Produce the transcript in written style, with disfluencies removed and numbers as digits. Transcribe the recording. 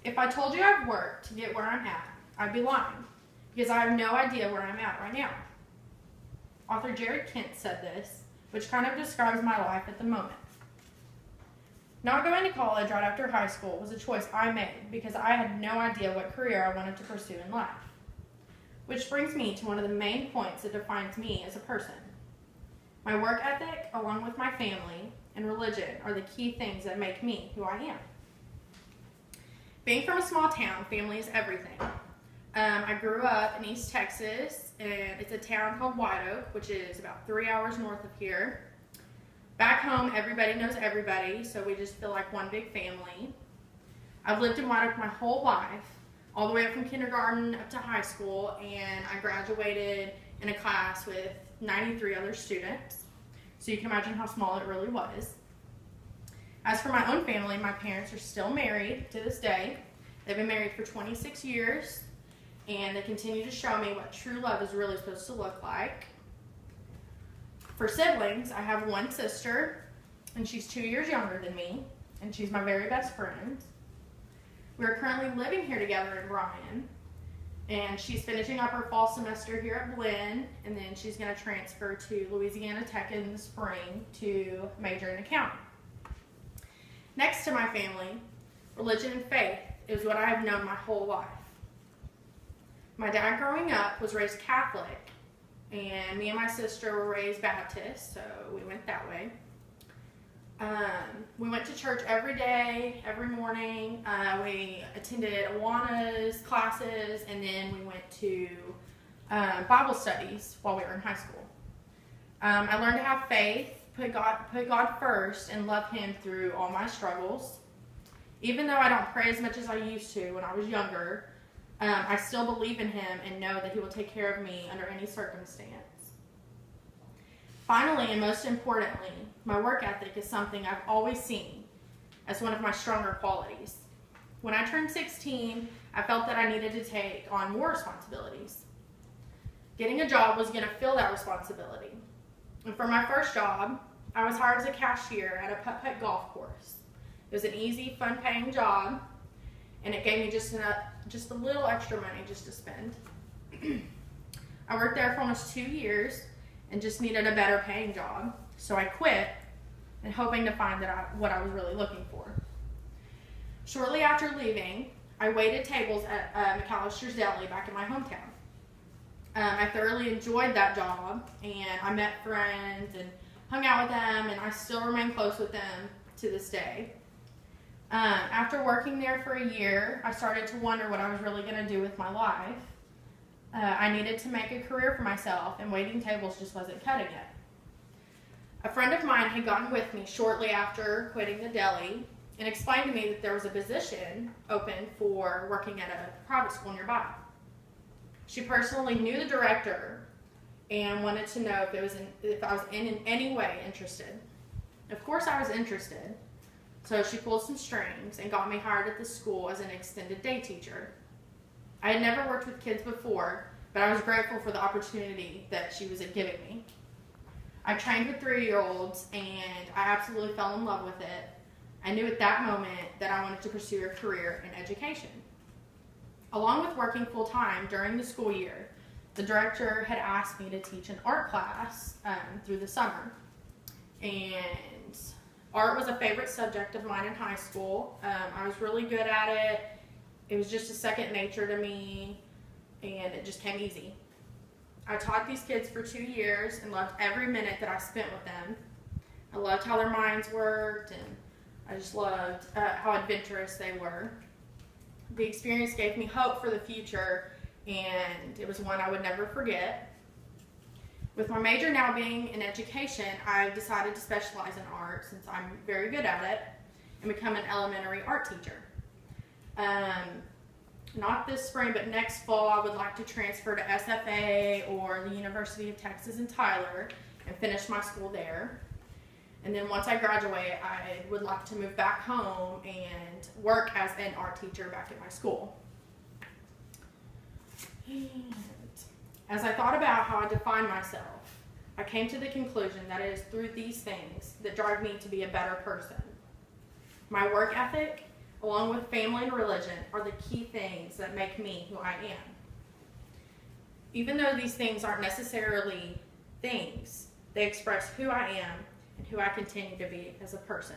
If I told you I've worked to get where I'm at, I'd be lying, because I have no idea where I'm at right now. Author Jared Kent said this, which kind of describes my life at the moment. Not going to college right after high school was a choice I made because I had no idea what career I wanted to pursue in life. Which brings me to one of the main points that defines me as a person. My work ethic, along with my family and religion, are the key things that make me who I am. Being from a small town, family is everything. I grew up in East Texas, and it's a town called White Oak, which is about 3 hours north of here. Back home, everybody knows everybody, so we just feel like one big family. I've lived in White Oak my whole life, all the way up from kindergarten up to high school, and I graduated in a class with 93 other students, so you can imagine how small it really was. As for my own family, my parents are still married to this day. They've been married for 26 years, and they continue to show me what true love is really supposed to look like. For siblings, I have one sister, and she's 2 years younger than me, and she's my very best friend. We're currently living here together in Bryan, and she's finishing up her fall semester here at Blinn, and then she's going to transfer to Louisiana Tech in the spring to major in accounting. Next to my family, religion and faith is what I have known my whole life. My dad growing up was raised Catholic, and me and my sister were raised Baptist, so we went that way. We went to church every day, every morning. We attended Awana's classes, and then we went to Bible studies while we were in high school. I learned to have faith, put God first, and love Him through all my struggles. Even though I don't pray as much as I used to when I was younger, I still believe in Him and know that He will take care of me under any circumstance. Finally, and most importantly, my work ethic is something I've always seen as one of my stronger qualities. When I turned 16, I felt that I needed to take on more responsibilities. Getting a job was going to fill that responsibility. And for my first job, I was hired as a cashier at a putt-putt golf course. It was an easy, fun-paying job, and it gave me just a little extra money just to spend. I worked there for almost 2 years and just needed a better paying job, so I quit and hoping to find what I was really looking for. Shortly after leaving, I waited tables at McAllister's Deli back in my hometown. I thoroughly enjoyed that job, and I met friends and hung out with them, and I still remain close with them to this day. After working there for a year, I started to wonder what I was really going to do with my life. I needed to make a career for myself, and waiting tables just wasn't cutting it. A friend of mine had gotten with me shortly after quitting the deli and explained to me that there was a position open for working at a private school nearby. She personally knew the director and wanted to know if I was in any way interested. Of course I was interested, so she pulled some strings and got me hired at the school as an extended day teacher. I had never worked with kids before, but I was grateful for the opportunity that she was giving me. I trained with 3-year-olds, and I absolutely fell in love with it. I knew at that moment that I wanted to pursue a career in education. Along with working full-time during the school year, the director had asked me to teach an art class through the summer. And art was a favorite subject of mine in high school. I was really good at it. It was just a second nature to me, and it just came easy. I taught these kids for 2 years and loved every minute that I spent with them. I loved how their minds worked, and I just loved how adventurous they were. The experience gave me hope for the future, and it was one I would never forget. With my major now being in education, I've decided to specialize in art since I'm very good at it and become an elementary art teacher. Not this spring, but next fall, I would like to transfer to SFA or the University of Texas in Tyler and finish my school there. And then once I graduate, I would like to move back home and work as an art teacher back at my school. And as I thought about how I define myself, I came to the conclusion that it is through these things that drive me to be a better person. My work ethic, along with family and religion, are the key things that make me who I am. Even though these things aren't necessarily things, they express who I am and who I continue to be as a person.